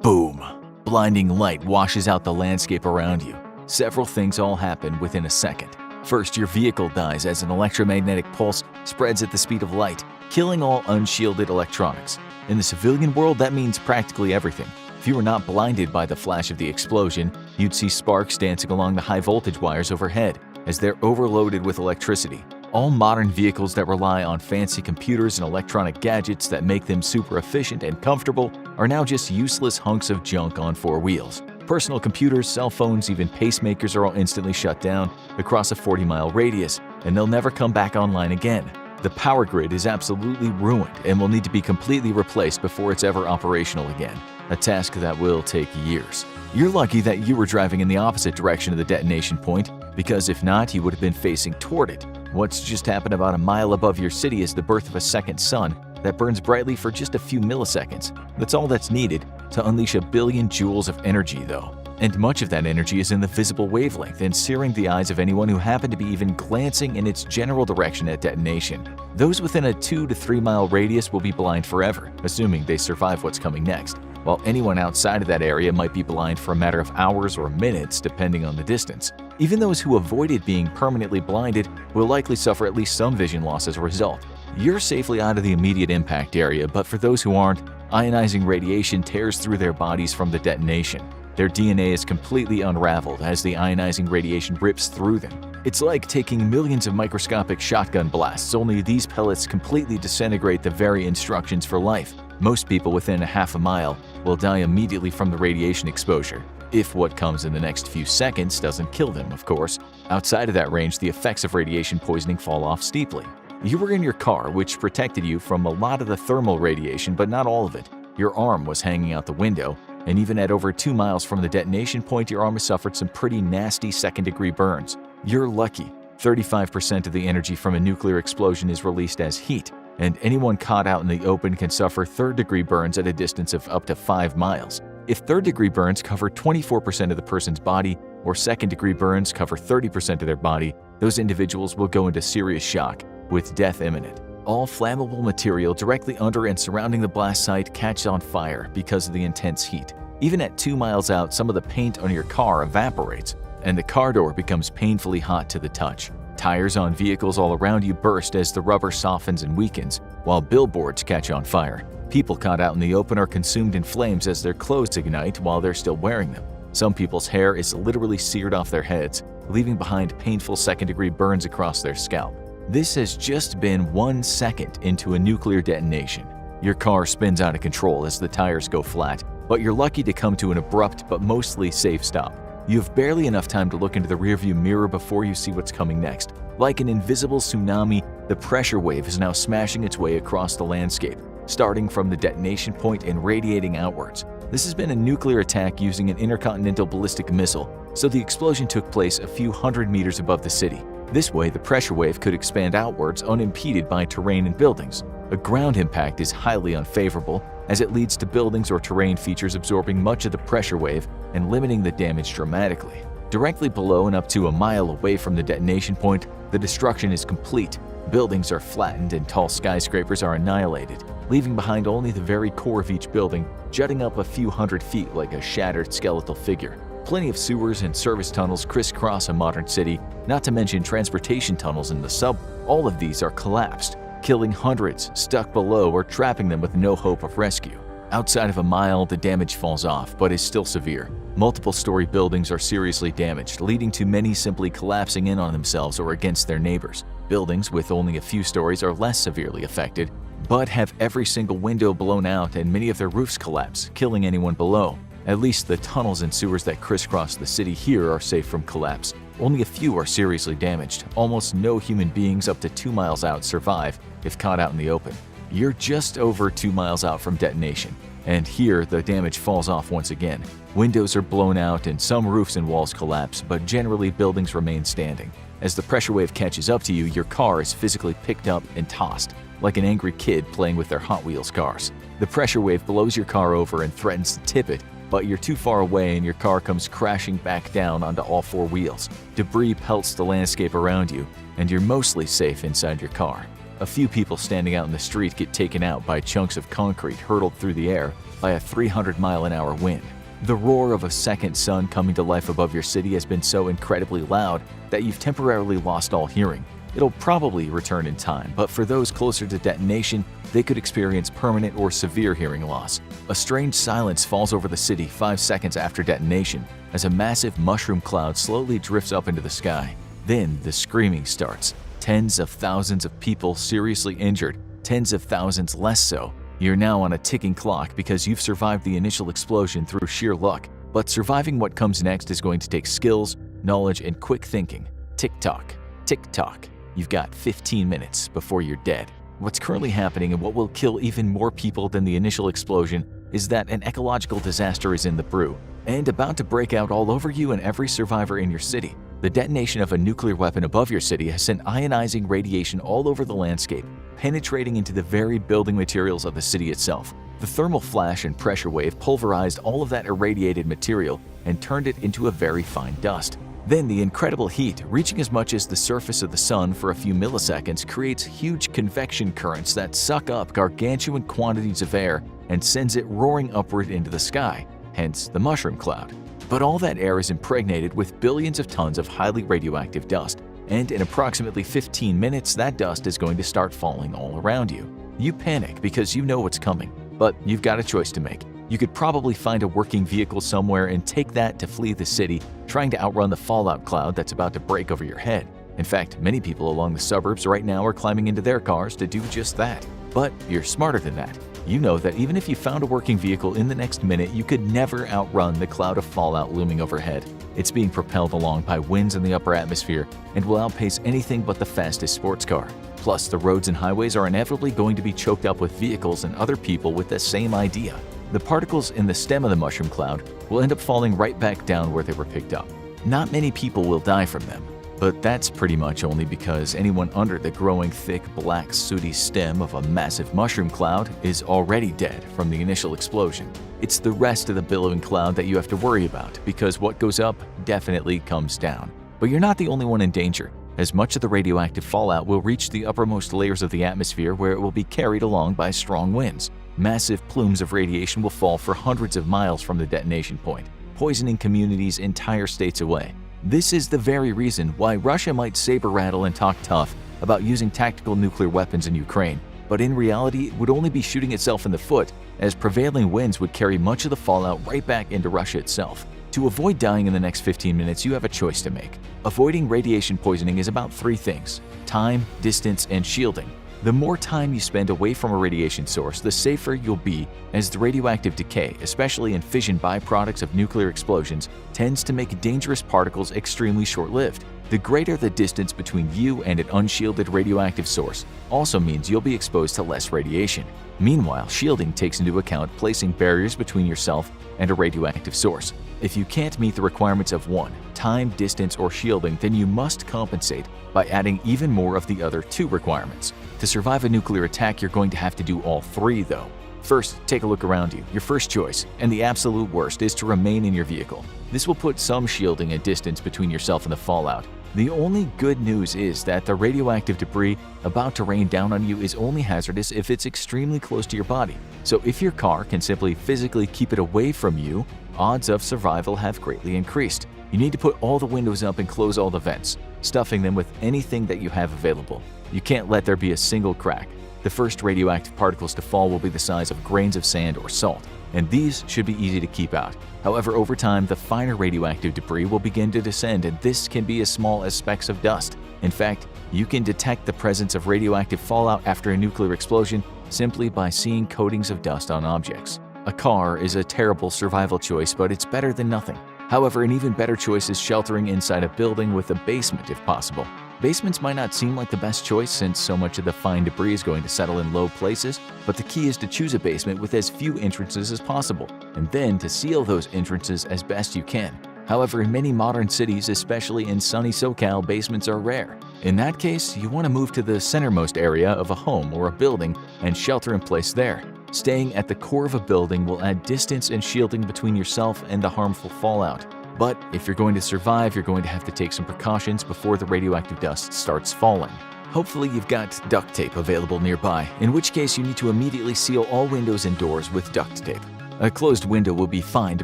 Boom! Blinding light washes out the landscape around you. Several things all happen within a second. First, your vehicle dies as an electromagnetic pulse spreads at the speed of light, killing all unshielded electronics. In the civilian world, that means practically everything. If you were not blinded by the flash of the explosion, you'd see sparks dancing along the high-voltage wires overhead as they're overloaded with electricity. All modern vehicles that rely on fancy computers and electronic gadgets that make them super efficient and comfortable are now just useless hunks of junk on four wheels. Personal computers, cell phones, even pacemakers are all instantly shut down across a 40-mile radius, and they'll never come back online again. The power grid is absolutely ruined and will need to be completely replaced before it's ever operational again, a task that will take years. You're lucky that you were driving in the opposite direction of the detonation point, because if not, you would have been facing toward it. What's just happened about a mile above your city is the birth of a second sun that burns brightly for just a few milliseconds. That's all that's needed to unleash a billion joules of energy, though. And much of that energy is in the visible wavelength and searing the eyes of anyone who happened to be even glancing in its general direction at detonation. Those within a 2 to 3 mile radius will be blind forever, assuming they survive what's coming next, while anyone outside of that area might be blind for a matter of hours or minutes depending on the distance. Even those who avoided being permanently blinded will likely suffer at least some vision loss as a result. You're safely out of the immediate impact area, but for those who aren't, ionizing radiation tears through their bodies from the detonation. Their DNA is completely unraveled as the ionizing radiation rips through them. It's like taking millions of microscopic shotgun blasts, only these pellets completely disintegrate the very instructions for life. Most people within a half a mile will die immediately from the radiation exposure, if what comes in the next few seconds doesn't kill them, of course. Outside of that range, the effects of radiation poisoning fall off steeply. You were in your car, which protected you from a lot of the thermal radiation, but not all of it. Your arm was hanging out the window, and even at over 2 miles from the detonation point, your arm has suffered some pretty nasty second-degree burns. You're lucky. 35% of the energy from a nuclear explosion is released as heat, and anyone caught out in the open can suffer third-degree burns at a distance of up to 5 miles. If third-degree burns cover 24% of the person's body, or second-degree burns cover 30% of their body, those individuals will go into serious shock, with death imminent. All flammable material directly under and surrounding the blast site catches on fire because of the intense heat. Even at 2 miles out, some of the paint on your car evaporates, and the car door becomes painfully hot to the touch. Tires on vehicles all around you burst as the rubber softens and weakens, while billboards catch on fire. People caught out in the open are consumed in flames as their clothes ignite while they're still wearing them. Some people's hair is literally seared off their heads, leaving behind painful second-degree burns across their scalp. This has just been 1 second into a nuclear detonation. Your car spins out of control as the tires go flat, but you're lucky to come to an abrupt but mostly safe stop. You have barely enough time to look into the rearview mirror before you see what's coming next. Like an invisible tsunami, the pressure wave is now smashing its way across the landscape, starting from the detonation point and radiating outwards. This has been a nuclear attack using an intercontinental ballistic missile, so the explosion took place a few hundred meters above the city. This way, the pressure wave could expand outwards unimpeded by terrain and buildings. A ground impact is highly unfavorable, as it leads to buildings or terrain features absorbing much of the pressure wave and limiting the damage dramatically. Directly below and up to a mile away from the detonation point, the destruction is complete. Buildings are flattened and tall skyscrapers are annihilated, leaving behind only the very core of each building, jutting up a few hundred feet like a shattered skeletal figure. Plenty of sewers and service tunnels crisscross a modern city, not to mention transportation tunnels in the subway. All of these are collapsed, killing hundreds stuck below or trapping them with no hope of rescue. Outside of a mile, the damage falls off, but is still severe. Multiple-story buildings are seriously damaged, leading to many simply collapsing in on themselves or against their neighbors. Buildings with only a few stories are less severely affected, but have every single window blown out and many of their roofs collapse, killing anyone below. At least the tunnels and sewers that crisscross the city here are safe from collapse. Only a few are seriously damaged. Almost no human beings up to 2 miles out survive if caught out in the open. You're just over 2 miles out from detonation, and here the damage falls off once again. Windows are blown out and some roofs and walls collapse, but generally buildings remain standing. As the pressure wave catches up to you, your car is physically picked up and tossed, like an angry kid playing with their Hot Wheels cars. The pressure wave blows your car over and threatens to tip it, but you're too far away and your car comes crashing back down onto all 4 wheels. Debris pelts the landscape around you, and you're mostly safe inside your car. A few people standing out in the street get taken out by chunks of concrete hurtled through the air by a 300-mile-an-hour wind. The roar of a second sun coming to life above your city has been so incredibly loud that you've temporarily lost all hearing. It'll probably return in time, but for those closer to detonation, they could experience permanent or severe hearing loss. A strange silence falls over the city 5 seconds after detonation as a massive mushroom cloud slowly drifts up into the sky. Then the screaming starts. Tens of thousands of people seriously injured, tens of thousands less so. You're now on a ticking clock because you've survived the initial explosion through sheer luck, but surviving what comes next is going to take skills, knowledge, and quick thinking. Tick-tock, tick-tock. You've got 15 minutes before you're dead. What's currently happening and what will kill even more people than the initial explosion is that an ecological disaster is in the brew and about to break out all over you and every survivor in your city. The detonation of a nuclear weapon above your city has sent ionizing radiation all over the landscape, penetrating into the very building materials of the city itself. The thermal flash and pressure wave pulverized all of that irradiated material and turned it into a very fine dust. Then the incredible heat, reaching as much as the surface of the sun for a few milliseconds, creates huge convection currents that suck up gargantuan quantities of air and sends it roaring upward into the sky, hence the mushroom cloud. But all that air is impregnated with billions of tons of highly radioactive dust, and in approximately 15 minutes that dust is going to start falling all around you. You panic because you know what's coming, but you've got a choice to make. You could probably find a working vehicle somewhere and take that to flee the city, trying to outrun the fallout cloud that's about to break over your head. In fact, many people along the suburbs right now are climbing into their cars to do just that. But you're smarter than that. You know that even if you found a working vehicle in the next minute, you could never outrun the cloud of fallout looming overhead. It's being propelled along by winds in the upper atmosphere and will outpace anything but the fastest sports car. Plus, the roads and highways are inevitably going to be choked up with vehicles and other people with the same idea. The particles in the stem of the mushroom cloud will end up falling right back down where they were picked up. Not many people will die from them, but that's pretty much only because anyone under the growing thick black sooty stem of a massive mushroom cloud is already dead from the initial explosion. It's the rest of the billowing cloud that you have to worry about because what goes up definitely comes down. But you're not the only one in danger, as much of the radioactive fallout will reach the uppermost layers of the atmosphere where it will be carried along by strong winds. Massive plumes of radiation will fall for hundreds of miles from the detonation point, poisoning communities entire states away. This is the very reason why Russia might saber rattle and talk tough about using tactical nuclear weapons in Ukraine, but in reality it would only be shooting itself in the foot, as prevailing winds would carry much of the fallout right back into Russia itself. To avoid dying in the next 15 minutes, you have a choice to make. Avoiding radiation poisoning is about 3 things: time, distance, and shielding. The more time you spend away from a radiation source, the safer you'll be, as the radioactive decay, especially in fission byproducts of nuclear explosions, tends to make dangerous particles extremely short-lived. The greater the distance between you and an unshielded radioactive source also means you'll be exposed to less radiation. Meanwhile, shielding takes into account placing barriers between yourself and a radioactive source. If you can't meet the requirements of one, time, distance, or shielding, then you must compensate by adding even more of the other 2 requirements. To survive a nuclear attack, you're going to have to do all 3, though. First, take a look around you. Your first choice, and the absolute worst, is to remain in your vehicle. This will put some shielding and distance between yourself and the fallout. The only good news is that the radioactive debris about to rain down on you is only hazardous if it's extremely close to your body. So if your car can simply physically keep it away from you, odds of survival have greatly increased. You need to put all the windows up and close all the vents, stuffing them with anything that you have available. You can't let there be a single crack. The first radioactive particles to fall will be the size of grains of sand or salt, and these should be easy to keep out. However, over time, the finer radioactive debris will begin to descend, and this can be as small as specks of dust. In fact, you can detect the presence of radioactive fallout after a nuclear explosion simply by seeing coatings of dust on objects. A car is a terrible survival choice, but it's better than nothing. However, an even better choice is sheltering inside a building with a basement if possible. Basements might not seem like the best choice since so much of the fine debris is going to settle in low places, but the key is to choose a basement with as few entrances as possible, and then to seal those entrances as best you can. However, in many modern cities, especially in sunny SoCal, basements are rare. In that case, you want to move to the centermost area of a home or a building and shelter in place there. Staying at the core of a building will add distance and shielding between yourself and the harmful fallout. But if you're going to survive, you're going to have to take some precautions before the radioactive dust starts falling. Hopefully you've got duct tape available nearby, in which case you need to immediately seal all windows and doors with duct tape. A closed window will be fine to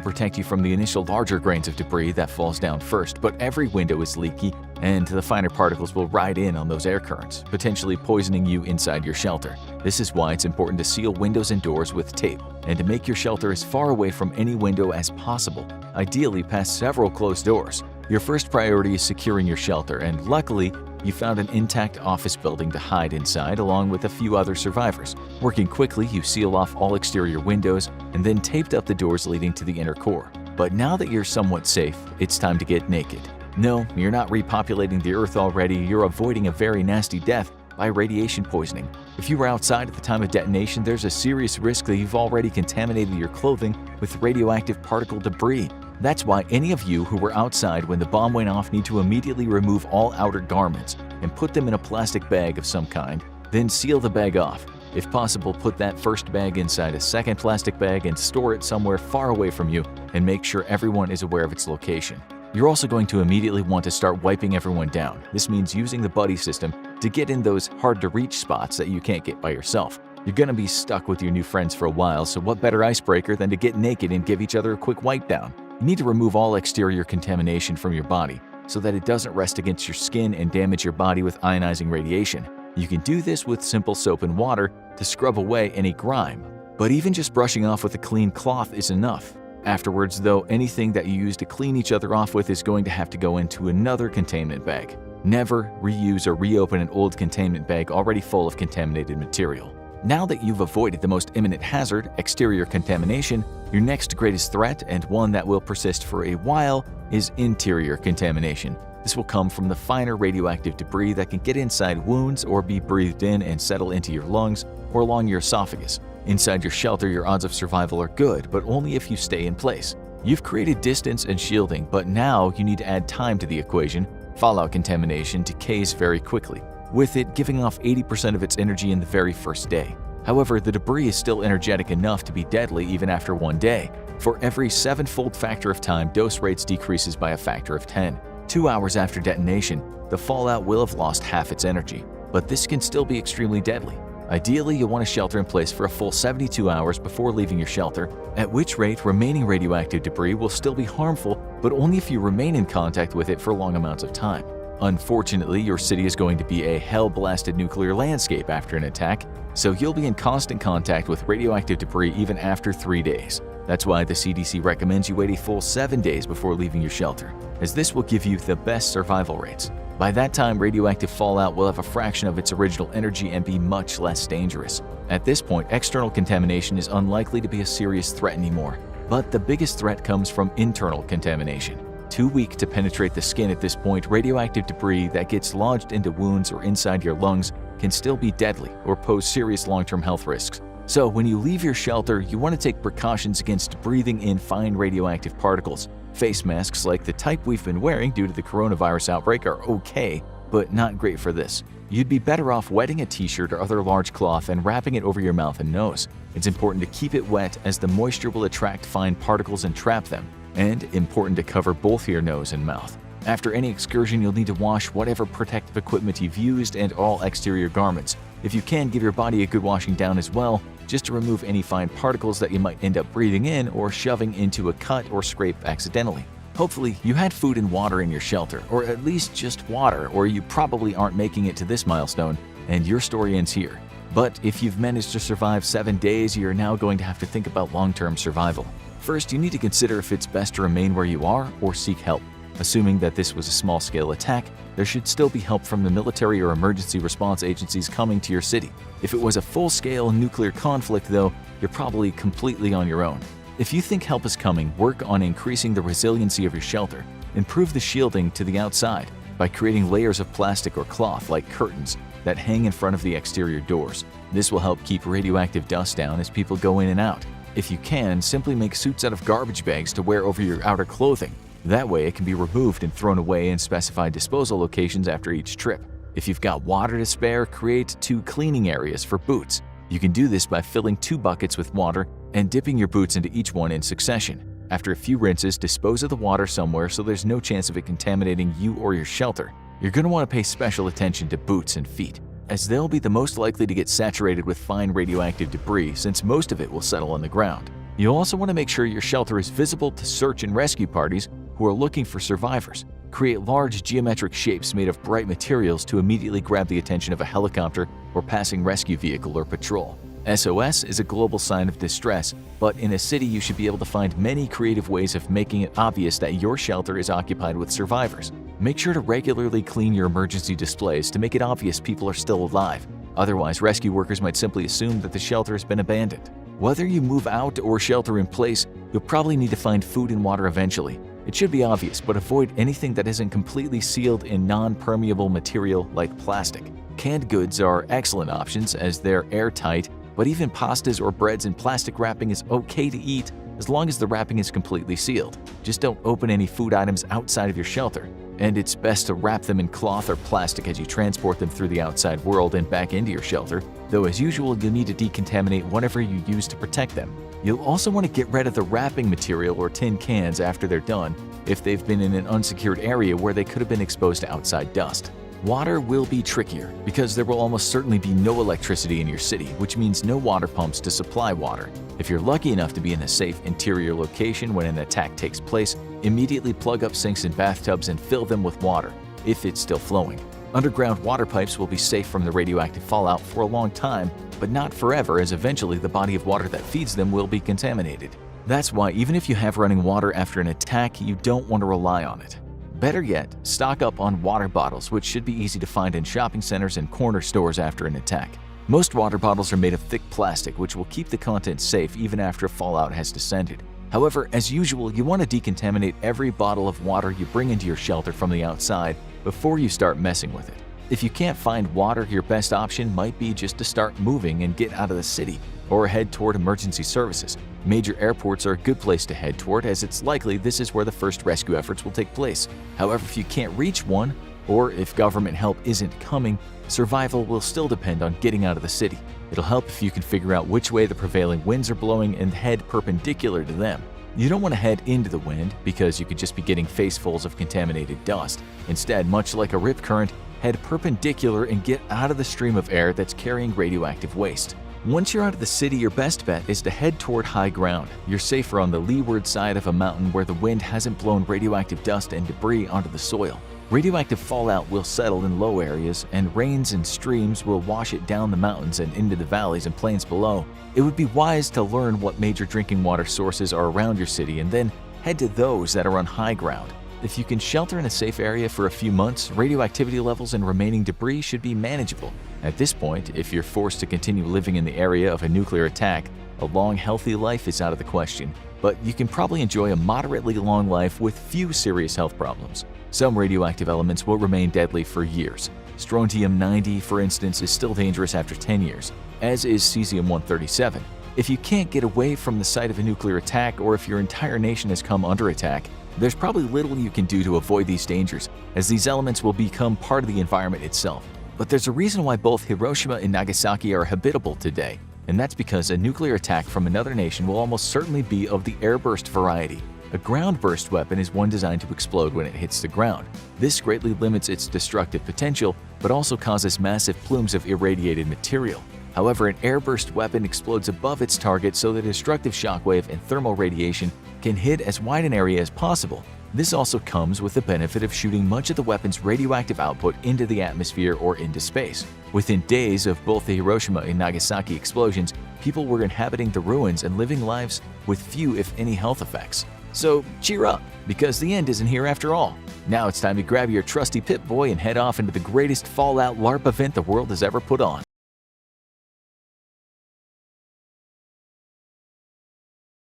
protect you from the initial larger grains of debris that falls down first, but every window is leaky and the finer particles will ride in on those air currents, potentially poisoning you inside your shelter. This is why it's important to seal windows and doors with tape and to make your shelter as far away from any window as possible, ideally past several closed doors. Your first priority is securing your shelter, and luckily, you found an intact office building to hide inside along with a few other survivors. Working quickly, you seal off all exterior windows and then taped up the doors leading to the inner core. But now that you're somewhat safe, it's time to get naked. No, you're not repopulating the Earth already, you're avoiding a very nasty death by radiation poisoning. If you were outside at the time of detonation, there's a serious risk that you've already contaminated your clothing with radioactive particle debris. That's why any of you who were outside when the bomb went off need to immediately remove all outer garments and put them in a plastic bag of some kind, then seal the bag off. If possible, put that first bag inside a second plastic bag and store it somewhere far away from you and make sure everyone is aware of its location. You're also going to immediately want to start wiping everyone down. This means using the buddy system to get in those hard-to-reach spots that you can't get by yourself. You're going to be stuck with your new friends for a while, so what better icebreaker than to get naked and give each other a quick wipe down? You need to remove all exterior contamination from your body so that it doesn't rest against your skin and damage your body with ionizing radiation. You can do this with simple soap and water to scrub away any grime. But even just brushing off with a clean cloth is enough. Afterwards, though, anything that you use to clean each other off with is going to have to go into another containment bag. Never reuse or reopen an old containment bag already full of contaminated material. Now that you've avoided the most imminent hazard, exterior contamination, your next greatest threat, and one that will persist for a while, is interior contamination. This will come from the finer radioactive debris that can get inside wounds or be breathed in and settle into your lungs or along your esophagus. Inside your shelter, your odds of survival are good, but only if you stay in place. You've created distance and shielding, but now you need to add time to the equation. Fallout contamination decays very quickly, with it giving off 80% of its energy in the very first day. However, the debris is still energetic enough to be deadly even after 1 day. For every 7-fold factor of time, dose rates decreases by a factor of 10. 2 hours after detonation, the fallout will have lost half its energy, but this can still be extremely deadly. Ideally, you'll want to shelter in place for a full 72 hours before leaving your shelter, at which rate remaining radioactive debris will still be harmful, but only if you remain in contact with it for long amounts of time. Unfortunately, your city is going to be a hell-blasted nuclear landscape after an attack, so you'll be in constant contact with radioactive debris even after 3 days. That's why the CDC recommends you wait a full 7 days before leaving your shelter, as this will give you the best survival rates. By that time, radioactive fallout will have a fraction of its original energy and be much less dangerous. At this point, external contamination is unlikely to be a serious threat anymore, but the biggest threat comes from internal contamination. Too weak to penetrate the skin at this point, radioactive debris that gets lodged into wounds or inside your lungs can still be deadly or pose serious long-term health risks. So when you leave your shelter, you want to take precautions against breathing in fine radioactive particles. Face masks like the type we've been wearing due to the coronavirus outbreak are okay, but not great for this. You'd be better off wetting a t-shirt or other large cloth and wrapping it over your mouth and nose. It's important to keep it wet as the moisture will attract fine particles and trap them, and important to cover both your nose and mouth. After any excursion, you'll need to wash whatever protective equipment you've used and all exterior garments. If you can, give your body a good washing down as well, just to remove any fine particles that you might end up breathing in or shoving into a cut or scrape accidentally. Hopefully, you had food and water in your shelter, or at least just water, or you probably aren't making it to this milestone, and your story ends here. But if you've managed to survive 7 days, you're now going to have to think about long-term survival. First, you need to consider if it's best to remain where you are or seek help. Assuming that this was a small-scale attack, there should still be help from the military or emergency response agencies coming to your city. If it was a full-scale nuclear conflict, though, you're probably completely on your own. If you think help is coming, work on increasing the resiliency of your shelter. Improve the shielding to the outside by creating layers of plastic or cloth like curtains that hang in front of the exterior doors. This will help keep radioactive dust down as people go in and out. If you can, simply make suits out of garbage bags to wear over your outer clothing. That way it can be removed and thrown away in specified disposal locations after each trip. If you've got water to spare, create 2 cleaning areas for boots. You can do this by filling 2 buckets with water and dipping your boots into each one in succession. After a few rinses, dispose of the water somewhere so there's no chance of it contaminating you or your shelter. You're going to want to pay special attention to boots and feet, as they'll be the most likely to get saturated with fine radioactive debris since most of it will settle on the ground. You'll also want to make sure your shelter is visible to search and rescue parties who are looking for survivors. Create large geometric shapes made of bright materials to immediately grab the attention of a helicopter or passing rescue vehicle or patrol. SOS is a global sign of distress, but in a city you should be able to find many creative ways of making it obvious that your shelter is occupied with survivors. Make sure to regularly clean your emergency displays to make it obvious people are still alive. Otherwise, rescue workers might simply assume that the shelter has been abandoned. Whether you move out or shelter in place, you'll probably need to find food and water eventually. It should be obvious, but avoid anything that isn't completely sealed in non-permeable material like plastic. Canned goods are excellent options as they're airtight, but even pastas or breads in plastic wrapping is okay to eat as long as the wrapping is completely sealed. Just don't open any food items outside of your shelter. And it's best to wrap them in cloth or plastic as you transport them through the outside world and back into your shelter, though as usual you'll need to decontaminate whatever you use to protect them. You'll also want to get rid of the wrapping material or tin cans after they're done if they've been in an unsecured area where they could have been exposed to outside dust. Water will be trickier because there will almost certainly be no electricity in your city, which means no water pumps to supply water. If you're lucky enough to be in a safe interior location when an attack takes place, immediately plug up sinks and bathtubs and fill them with water, if it's still flowing. Underground water pipes will be safe from the radioactive fallout for a long time, but not forever, as eventually the body of water that feeds them will be contaminated. That's why even if you have running water after an attack, you don't want to rely on it. Better yet, stock up on water bottles, which should be easy to find in shopping centers and corner stores after an attack. Most water bottles are made of thick plastic, which will keep the contents safe even after fallout has descended. However, as usual, you want to decontaminate every bottle of water you bring into your shelter from the outside before you start messing with it. If you can't find water, your best option might be just to start moving and get out of the city, or head toward emergency services. Major airports are a good place to head toward, as it's likely this is where the first rescue efforts will take place. However, if you can't reach one, or if government help isn't coming, survival will still depend on getting out of the city. It'll help if you can figure out which way the prevailing winds are blowing and head perpendicular to them. You don't want to head into the wind because you could just be getting facefuls of contaminated dust. Instead, much like a rip current, head perpendicular and get out of the stream of air that's carrying radioactive waste. Once you're out of the city, your best bet is to head toward high ground. You're safer on the leeward side of a mountain where the wind hasn't blown radioactive dust and debris onto the soil. Radioactive fallout will settle in low areas, and rains and streams will wash it down the mountains and into the valleys and plains below. It would be wise to learn what major drinking water sources are around your city and then head to those that are on high ground. If you can shelter in a safe area for a few months, radioactivity levels and remaining debris should be manageable. At this point, if you're forced to continue living in the area of a nuclear attack, a long, healthy life is out of the question, but you can probably enjoy a moderately long life with few serious health problems. Some radioactive elements will remain deadly for years. Strontium-90, for instance, is still dangerous after 10 years, as is cesium-137. If you can't get away from the site of a nuclear attack, or if your entire nation has come under attack, there's probably little you can do to avoid these dangers, as these elements will become part of the environment itself. But there's a reason why both Hiroshima and Nagasaki are habitable today, and that's because a nuclear attack from another nation will almost certainly be of the airburst variety. A ground-burst weapon is one designed to explode when it hits the ground. This greatly limits its destructive potential, but also causes massive plumes of irradiated material. However, an airburst weapon explodes above its target, so the destructive shockwave and thermal radiation can hit as wide an area as possible. This also comes with the benefit of shooting much of the weapon's radioactive output into the atmosphere or into space. Within days of both the Hiroshima and Nagasaki explosions, people were inhabiting the ruins and living lives with few, if any, health effects. So cheer up, because the end isn't here after all. Now it's time to grab your trusty Pip-Boy and head off into the greatest Fallout LARP event the world has ever put on.